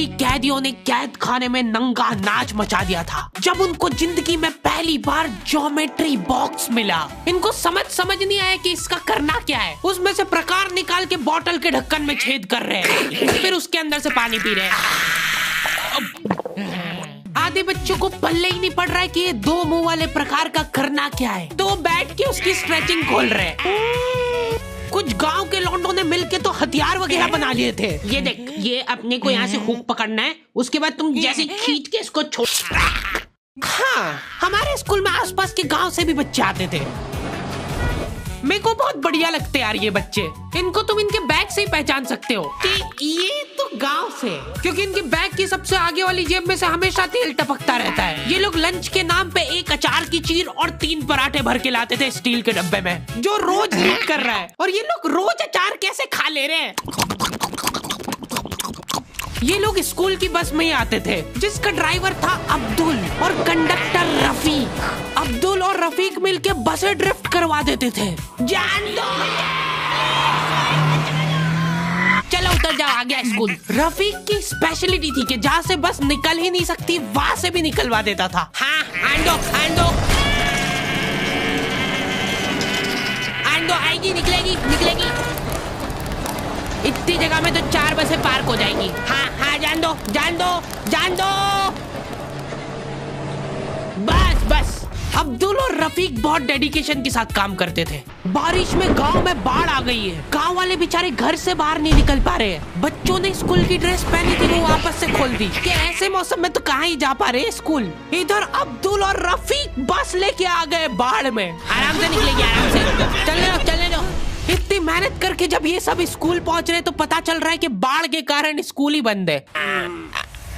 दिल्ली कैदियों ने कैद खाने में नंगा नाच मचा दिया था जब उनको जिंदगी में पहली बार ज्योमेट्री बॉक्स मिला। इनको समझ नहीं आया कि इसका करना क्या है। उसमें से प्रकार निकाल के बोतल के ढक्कन में छेद कर रहे हैं, फिर उसके अंदर से पानी पी रहे हैं। आधे बच्चों को पल्ले ही नहीं पड़ रहा है कि ये दो मुंह वाले प्रकार का करना क्या है, तो बैठ के उसकी स्ट्रेचिंग खोल रहे हैं। कुछ गांव के लौंडों ने मिलके तो हथियार वगैरह बना लिए थे। ये देख, ये अपने को यहाँ से हुक पकड़ना है, उसके बाद तुम जैसे खींच के इसको छोड़। हाँ, हमारे स्कूल में आसपास के गांव से भी बच्चे आते थे। मेरे को बहुत बढ़िया लगते यार ये बच्चे। इनको तुम इनके बैग से ही पहचान सकते हो कि ये तो गांव से, क्योंकि इनके बैग की सबसे आगे वाली जेब में से हमेशा तेल टपकता रहता है। ये लोग लंच के नाम पे एक अचार की चीर और 3 पराठे भर के लाते थे स्टील के डब्बे में, जो रोज लीक कर रहा है। और ये लोग रोज अचार कैसे खा ले रहे हैं। ये लोग स्कूल की बस में ही आते थे, जिसका ड्राइवर था अब्दुल और कंडक्टर रफीक। अब्दुल और रफीक मिलके बसें ड्रिफ्ट करवा देते थे। जान दो, चलो उतर जाओ, आ गया स्कूल। रफीक की स्पेशलिटी थी कि जहाँ से बस निकल ही नहीं सकती वहाँ से भी निकलवा देता था। हाँ, आंदो आएगी, निकलेगी। इतनी जगह में तो 4 बसें पार्क हो जाएंगी। हाँ, जान दो। बस। अब्दुल और रफीक बहुत डेडिकेशन के साथ काम करते थे। बारिश में गांव में बाढ़ आ गई है, गांव वाले बेचारे घर से बाहर नहीं निकल पा रहे हैं। बच्चों ने स्कूल की ड्रेस पहनी थी, वो वापस से खोल दी कि ऐसे मौसम में तो कहाँ ही जा पा रहे स्कूल। इधर अब्दुल और रफीक बस लेके आ गए बाढ़ में। आराम से निकलेगी, आराम से, चलने दो। इतनी मेहनत करके जब ये सब स्कूल पहुंच रहे तो पता चल रहा है कि बाढ़ के कारण स्कूल ही बंद है।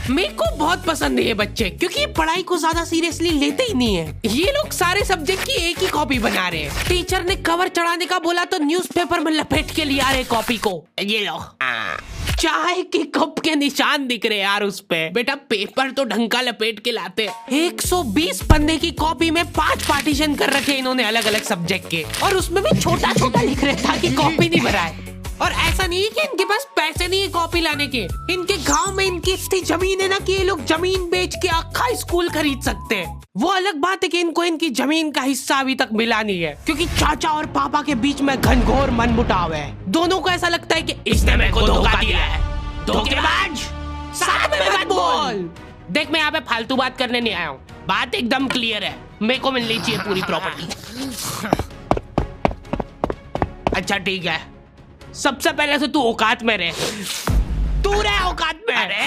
मेरे को बहुत पसंद है ये बच्चे, क्योंकि ये पढ़ाई को ज्यादा सीरियसली लेते ही नहीं है। ये लोग सारे सब्जेक्ट की एक ही कॉपी बना रहे हैं। टीचर ने कवर चढ़ाने का बोला तो न्यूज़पेपर में लपेट के लिया रहे कॉपी को। ये लो, चाय के कप के निशान दिख रहे यार उस पे। बेटा पेपर तो ढंग का लपेट के लाते। 120 पन्ने की कॉपी में 5 पार्टीशन कर रखे इन्होंने अलग अलग सब्जेक्ट के, और उसमें भी छोटा लिख रहे ताकि कॉपी नहीं भराए। और ऐसा नहीं है कि इनके पास पैसे नहीं है कॉपी लाने के। इनके गांव में इनकी इतनी जमीन है ना कि ये लोग जमीन बेच के आखा स्कूल खरीद सकते हैं। वो अलग बात है कि इनको इनकी जमीन का हिस्सा अभी तक मिला नहीं है, क्योंकि चाचा और पापा के बीच में घनघोर मनमुटाव है। दोनों को ऐसा लगता है कि इसने मेरे को धोखा दिया है। धोखेबाज, साथ में मत बोल। देख, मैं यहाँ पे फालतू बात करने नहीं आया हूँ, बात एकदम क्लियर है। मेरे को मिलनी चाहिए पूरी प्रॉपर्टी। अच्छा ठीक है, सबसे पहले से तू औकात में रहे। तू रहे औकात में। अरे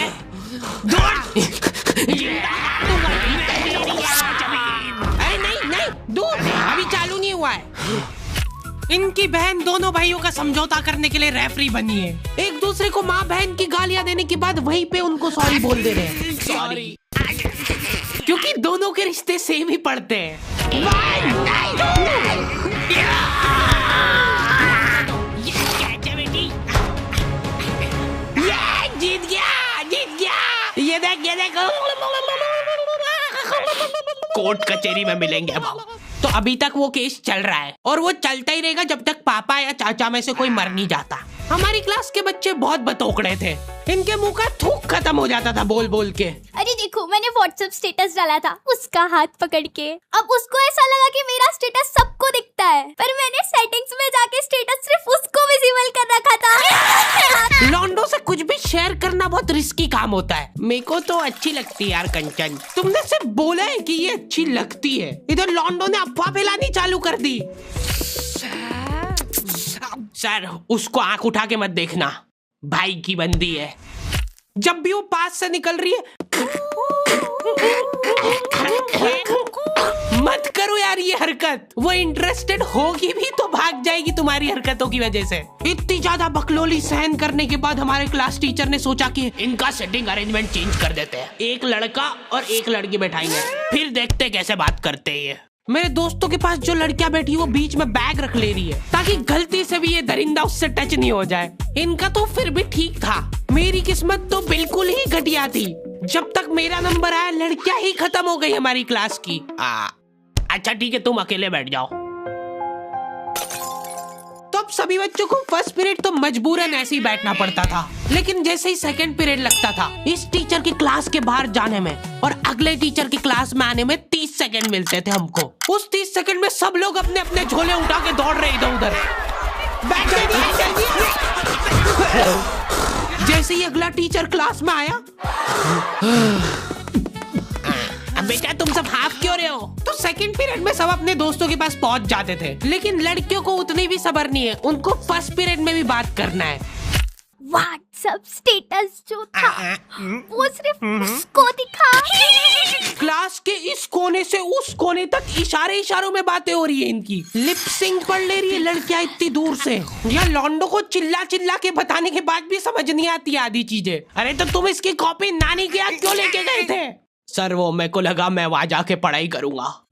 नहीं, दूर, अभी चालू नहीं हुआ है। इनकी बहन दोनों भाइयों का समझौता करने के लिए रेफरी बनी है। एक दूसरे को माँ बहन की गालियां देने के बाद वहीं पे उनको सॉरी बोल दे रहे हैं। सॉरी, क्योंकि दोनों के रिश्ते सेम ही पड़ते हैं। जीत गया। ये देख कोर्ट कचहरी में मिलेंगे अब। तो अभी तक वो केस चल रहा है और वो चलता ही रहेगा जब तक पापा या चाचा में से कोई मर नहीं जाता। हमारी क्लास के बच्चे बहुत बतौकड़े थे, इनके मुंह का थूक खत्म हो जाता था बोल बोल के। अरे देखो, मैंने व्हाट्सएप स्टेटस डाला था उसका हाथ पकड़ के। अब उसको ऐसा लगा कि मेरा स्टेटस सबको दिखता है, पर मैंने सेटिंग्स में जाके स्टेटस सिर्फ उसको विजिबल कर रखा था। लॉन्डो से कुछ भी शेयर करना बहुत रिस्की काम होता है। मेरे को तो अच्छी लगती है यार कंचन। तुमने सिर्फ बोला है कि ये अच्छी लगती है, इधर लॉन्डो ने अफवाह फैलानी चालू कर दी। सर, उसको आंख उठा के मत देखना, भाई की बंदी है। जब भी वो पास से निकल रही है मत करो यार ये हरकत। वो इंटरेस्टेड होगी भी तो भाग जाएगी तुम्हारी हरकतों की वजह से। इतनी ज्यादा बकलोली सहन करने के बाद हमारे क्लास टीचर ने सोचा कि इनका सेटिंग अरेंजमेंट चेंज कर देते हैं। एक लड़का और एक लड़की बैठाएंगे, फिर देखते कैसे बात करते हैं ये। मेरे दोस्तों के पास जो लड़कियां बैठी वो बीच में बैग रख ले रही है ताकि गलती से भी ये दरिंदा उससे टच नहीं हो जाए। इनका तो फिर भी ठीक था, मेरी किस्मत तो बिल्कुल ही घटिया थी। जब तक मेरा नंबर आया लड़कियां ही खत्म हो गई हमारी क्लास की। अच्छा ठीक है, तुम अकेले बैठ जाओ। तो अब सभी बच्चों को फर्स्ट पीरियड तो मजबूरन ऐसे ही बैठना पड़ता था, लेकिन जैसे ही सेकंड पीरियड लगता था इस टीचर की क्लास के बाहर जाने में और अगले टीचर की क्लास में आने में 30 सेकंड मिलते थे हमको। उस 30 सेकंड में सब लोग अपने अपने झोले उठा के दौड़ रहे इधर उधर। जैसे ही अगला टीचर क्लास में आया, बेटा तुम सब हाफ क्यों रहे हो, तो सेकंड पीरियड में सब अपने दोस्तों के पास पहुंच जाते थे। लेकिन लड़कियों को उतनी भी सब्र नहीं है, उनको फर्स्ट पीरियड में भी बात करना है। व्हाट्सएप स्टेटस जो था वो सिर्फ उसको दिखा। क्लास के इस कोने से उस कोने तक इशारों में बातें हो रही है इनकी। लिप सिंक पढ़ ले रही है लड़कियां इतनी दूर से। या लौंडो को चिल्ला चिल्ला के बताने के बाद भी समझ नहीं आती आधी चीजें। अरे तो तुम इसकी कॉपी नानी के यहाँ क्यों लेके गए थे? सर वो मेरे को लगा मैं वहां जाके पढ़ाई करूंगा।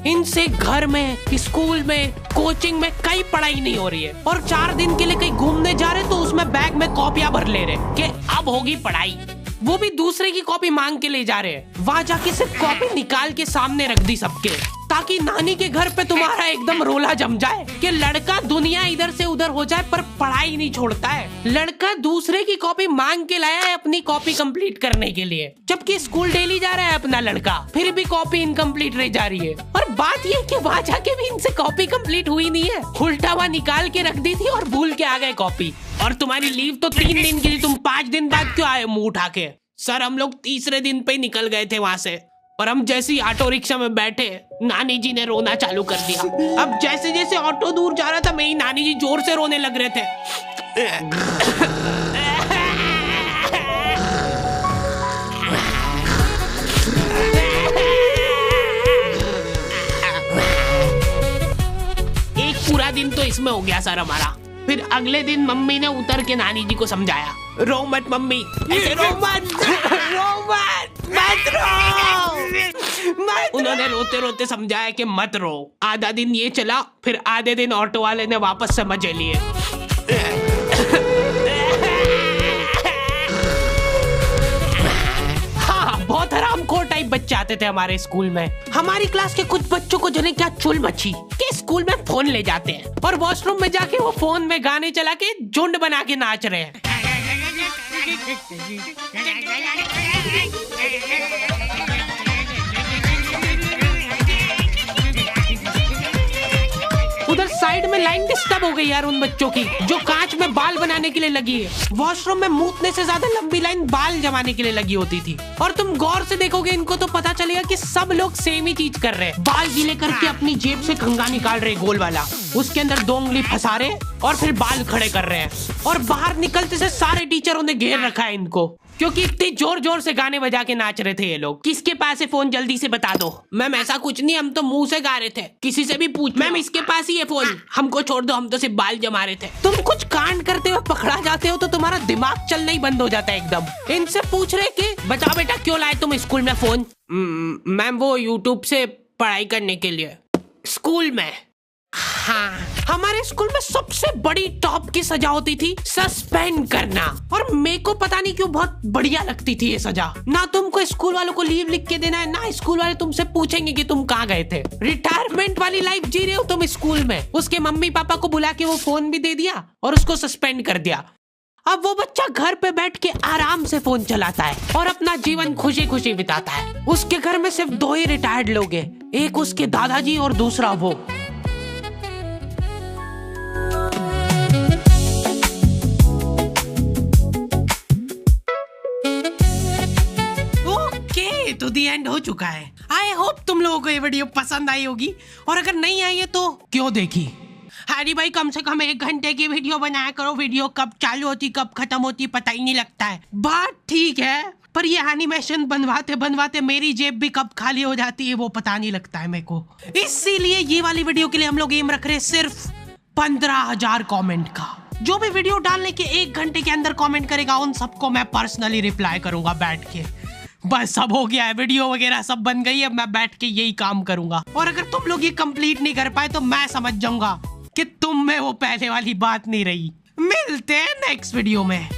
इनसे घर में, स्कूल में, कोचिंग में कई पढ़ाई नहीं हो रही है और 4 दिन के लिए कहीं घूमने जा रहे तो उसमें बैग में कॉपियां भर ले रहे कि अब होगी पढ़ाई। वो भी दूसरे की कॉपी मांग के ले जा रहे हैं। वहां जाके सिर्फ कॉपी निकाल के सामने रख दी सबके, ताकि नानी के घर पे तुम्हारा एकदम रोला जम जाए कि लड़का दुनिया इधर से उधर हो जाए पर पढ़ाई नहीं छोड़ता है। लड़का दूसरे की कॉपी मांग के लाया है अपनी कॉपी कंप्लीट करने के लिए, जबकि स्कूल डेली जा रहा है अपना लड़का, फिर भी कॉपी इनकम्प्लीट रह जा रही है। और बात ये कि वहां जाके भी इनसे कॉपी कंप्लीट हुई नहीं है, उल्टा हुआ निकाल के रख दी थी और भूल के आ गए कॉपी। और तुम्हारी लीव तो 3 दिन की थी, तुम 5 दिन बाद क्यों आए मुंह उठा के? सर हम लोग तीसरे दिन पे निकल गए थे वहां से, और हम जैसे ही ऑटो रिक्शा में बैठे नानी जी ने रोना चालू कर दिया। अब जैसे जैसे ऑटो दूर जा रहा था मेरी नानी जी जोर से रोने लग रहे थे। एक पूरा दिन तो इसमें हो गया सर हमारा। फिर अगले दिन मम्मी ने उतर के नानी जी को समझाया, रो मत मम्मी, ऐसे रो मत, मत रो। उन्होंने रोते रोते समझाया कि मत रो। आधा दिन ये चला, फिर आधे दिन ऑटो वाले ने वापस से मजे लिए। बहुत हरामखोर टाइप बच्चे आते थे हमारे स्कूल में। हमारी क्लास के कुछ बच्चों को जने क्या चुल मची कि स्कूल में फोन ले जाते हैं और वॉशरूम में जाके वो फोन में गाने चला के झुंड बना के नाच रहे हैं। उधर साइड में लाइन डिस्टर्ब हो गई यार उन बच्चों की जो कांच में बाल बनाने के लिए लगी है। वॉशरूम में मूतने से ज्यादा लंबी लाइन बाल जमाने के लिए लगी होती थी। और तुम गौर से देखोगे इनको तो पता चलेगा कि सब लोग सेम ही चीज कर रहे हैं। बाल गीले करके अपनी जेब से कंघा निकाल रहे गोल वाला, उसके अंदर 2 उंगली फंसा रहे और फिर बाल खड़े कर रहे हैं। और बाहर निकलते से सारे टीचरों ने घेर रखा है इनको, क्योंकि इतने जोर जोर से गाने बजा के नाच रहे थे ये लोग। किसके पास है फोन जल्दी से बता दो। मैम ऐसा कुछ नहीं, हम तो मुंह से गा रहे थे। किसी से भी पूछ, मैम इसके पास ही है फोन, हमको छोड़ दो, हम तो सिर्फ बाल जमा रहे थे। तुम कुछ कांड करते हुए पकड़ा जाते हो तो तुम्हारा दिमाग चलना ही बंद हो जाता है एकदम। इनसे पूछ रहे कि बताओ बेटा क्यों लाए तुम स्कूल में फोन? मैम वो यूट्यूब से पढ़ाई करने के लिए। स्कूल में? हाँ, हमारे स्कूल में सबसे बड़ी टॉप की सजा होती थी सस्पेंड करना। और मेरे को पता नहीं क्यों बहुत बढ़िया लगती थी ये सजा। ना तुमको स्कूल वालों को लीव लिख के देना है, ना स्कूल वाले तुमसे पूछेंगे कि तुम कहाँ गए थे। रिटायरमेंट वाली लाइफ जी रहे हो तुम स्कूल में। उसके मम्मी पापा को बुला के वो फोन भी दे दिया और उसको सस्पेंड कर दिया। अब वो बच्चा घर पे बैठ के आराम से फोन चलाता है और अपना जीवन खुशी खुशी बिताता है। उसके घर में सिर्फ 2 ही रिटायर्ड लोग हैं, एक उसके दादाजी और दूसरा वो। तो दी एंड हो चुका है। आई होप तुम लोगों को ये वीडियो पसंद आई होगी, और अगर नहीं आई है तो क्यों देखी। हरी भाई कम से कम 1 घंटे की वीडियो बनाया करो। वीडियो कब चालू होती कब खत्म होती पता ही नहीं लगता है। बात ठीक है, पर ये एनिमेशन बनवाते बनवाते मेरी जेब भी कब खाली हो जाती है वो पता नहीं लगता है मेरे को। इसीलिए ये वाली वीडियो के लिए हम लोग एम रख रहे हैं सिर्फ 15,000 कमेंट का। जो भी वीडियो डालने के 1 घंटे के अंदर कमेंट करेगा उन सबको मैं पर्सनली रिप्लाई करूंगा बैठ के। बस सब हो गया है, वीडियो वगैरह सब बन गई है, मैं बैठ के यही काम करूंगा। और अगर तुम लोग ये कंप्लीट नहीं कर पाए तो मैं समझ जाऊंगा कि तुम में वो पहले वाली बात नहीं रही। मिलते हैं नेक्स्ट वीडियो में।